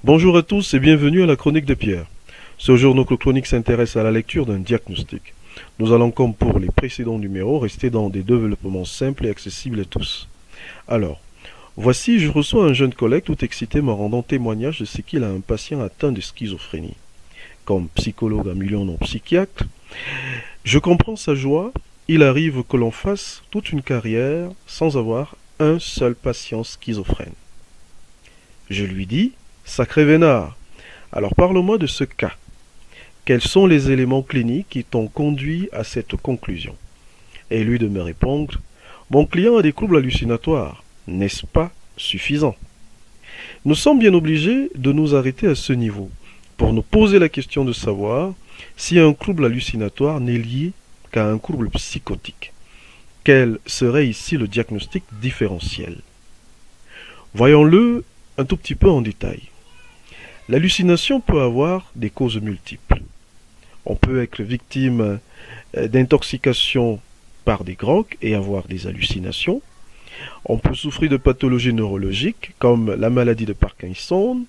Bonjour à tous et bienvenue à la Chronique de Pierre. Ce jour, notre chronique s'intéresse à la lecture d'un diagnostic. Nous allons, comme pour les précédents numéros, rester dans des développements simples et accessibles à tous. Alors, voici, je reçois un jeune collègue tout excité me rendant témoignage de ce qu'il a un patient atteint de schizophrénie. Comme psychologue à million non psychiatre, je comprends sa joie. Il arrive que l'on fasse toute une carrière sans avoir un seul patient schizophrène. Je lui dis, sacré vénard, alors parle-moi de ce cas. Quels sont les éléments cliniques qui t'ont conduit à cette conclusion? Et lui de me répondre, mon client a des troubles hallucinatoires, n'est-ce pas suffisant? Nous sommes bien obligés de nous arrêter à ce niveau pour nous poser la question de savoir si un trouble hallucinatoire n'est lié qu'à un trouble psychotique. Quel serait ici le diagnostic différentiel? Voyons-le un tout petit peu en détail. L'hallucination peut avoir des causes multiples. On peut être victime d'intoxication par des drogues et avoir des hallucinations. On peut souffrir de pathologies neurologiques comme la maladie de Parkinson,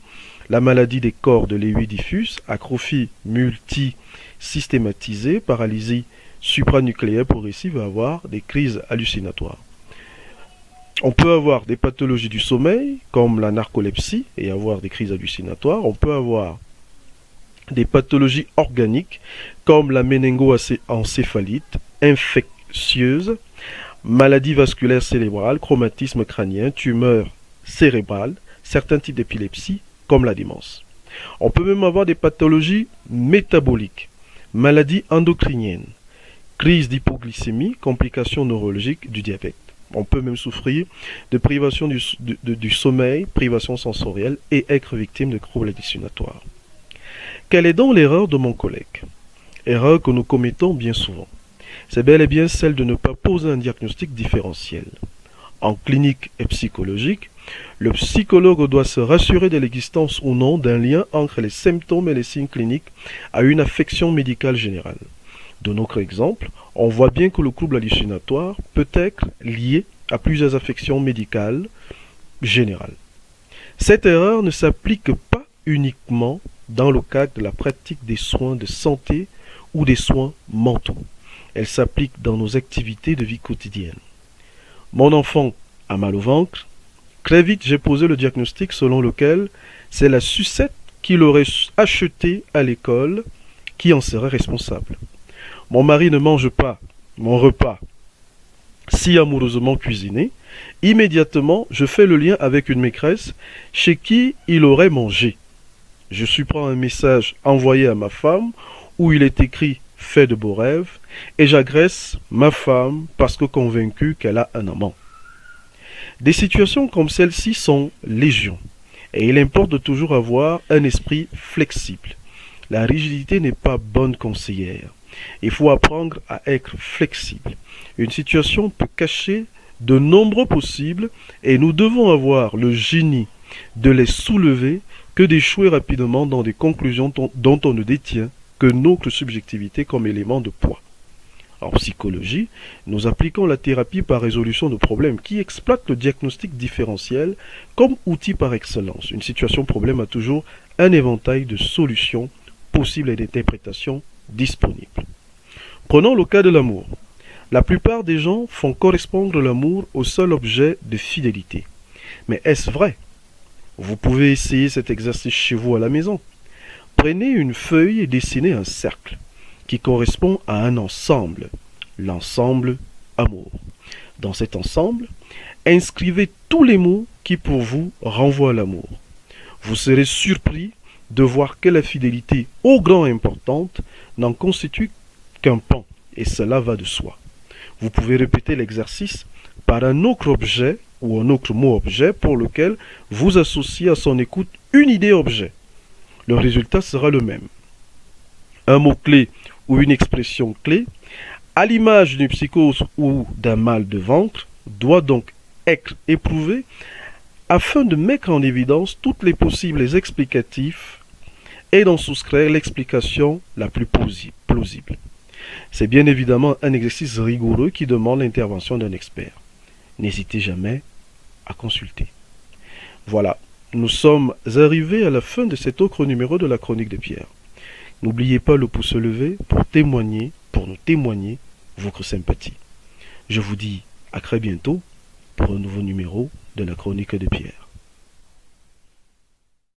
la maladie des corps de l'aiguille diffuse, atrophie multisystématisée, paralysie supranucléaire progressive et avoir des crises hallucinatoires. On peut avoir des pathologies du sommeil, comme la narcolepsie, et avoir des crises hallucinatoires. On peut avoir des pathologies organiques, comme la méningoencéphalite infectieuse, maladie vasculaire cérébrale, chromatisme crânien, tumeur cérébrale, certains types d'épilepsie, comme la démence. On peut même avoir des pathologies métaboliques, maladies endocriniennes, crise d'hypoglycémie, complications neurologiques du diabète. On peut même souffrir de privation du sommeil, privation sensorielle et être victime de troubles hallucinatoires. Quelle est donc l'erreur de mon collègue? Erreur que nous commettons bien souvent. C'est bel et bien celle de ne pas poser un diagnostic différentiel. En clinique et psychologique, le psychologue doit se rassurer de l'existence ou non d'un lien entre les symptômes et les signes cliniques à une affection médicale générale. De notre exemple, on voit bien que le trouble hallucinatoire peut être lié à plusieurs affections médicales générales. Cette erreur ne s'applique pas uniquement dans le cadre de la pratique des soins de santé ou des soins mentaux. Elle s'applique dans nos activités de vie quotidienne. Mon enfant a mal au ventre. Très vite, j'ai posé le diagnostic selon lequel c'est la sucette qu'il aurait achetée à l'école qui en serait responsable. Mon mari ne mange pas mon repas si amoureusement cuisiné. Immédiatement, je fais le lien avec une maîtresse chez qui il aurait mangé. Je surprends un message envoyé à ma femme où il est écrit « Fais de beaux rêves » et j'agresse ma femme parce que convaincue qu'elle a un amant. Des situations comme celle-ci sont légion et il importe de toujours avoir un esprit flexible. La rigidité n'est pas bonne conseillère. Il faut apprendre à être flexible. Une situation peut cacher de nombreux possibles et nous devons avoir le génie de les soulever que d'échouer rapidement dans des conclusions dont on ne détient que notre subjectivité comme élément de poids. En psychologie, nous appliquons la thérapie par résolution de problèmes qui exploite le diagnostic différentiel comme outil par excellence. Une situation problème a toujours un éventail de solutions possibles et d'interprétations disponibles. Prenons le cas de l'amour. La plupart des gens font correspondre l'amour au seul objet de fidélité. Mais est-ce vrai? Vous pouvez essayer cet exercice chez vous à la maison. Prenez une feuille et dessinez un cercle qui correspond à un ensemble, l'ensemble amour. Dans cet ensemble, inscrivez tous les mots qui pour vous renvoient à l'amour. Vous serez surpris de voir que la fidélité, ô grand importante, n'en constitue qu'un pan, et cela va de soi. Vous pouvez répéter l'exercice par un autre objet ou un autre mot-objet pour lequel vous associez à son écoute une idée-objet. Le résultat sera le même. Un mot-clé ou une expression clé, à l'image d'une psychose ou d'un mal de ventre, doit donc être éprouvé afin de mettre en évidence toutes les possibles explicatifs et d'en soustraire l'explication la plus plausible. C'est bien évidemment un exercice rigoureux qui demande l'intervention d'un expert. N'hésitez jamais à consulter. Voilà, nous sommes arrivés à la fin de cet autre numéro de la Chronique de Pierre. N'oubliez pas le pouce levé pour nous témoigner votre sympathie. Je vous dis à très bientôt pour un nouveau numéro de la Chronique de Pierre.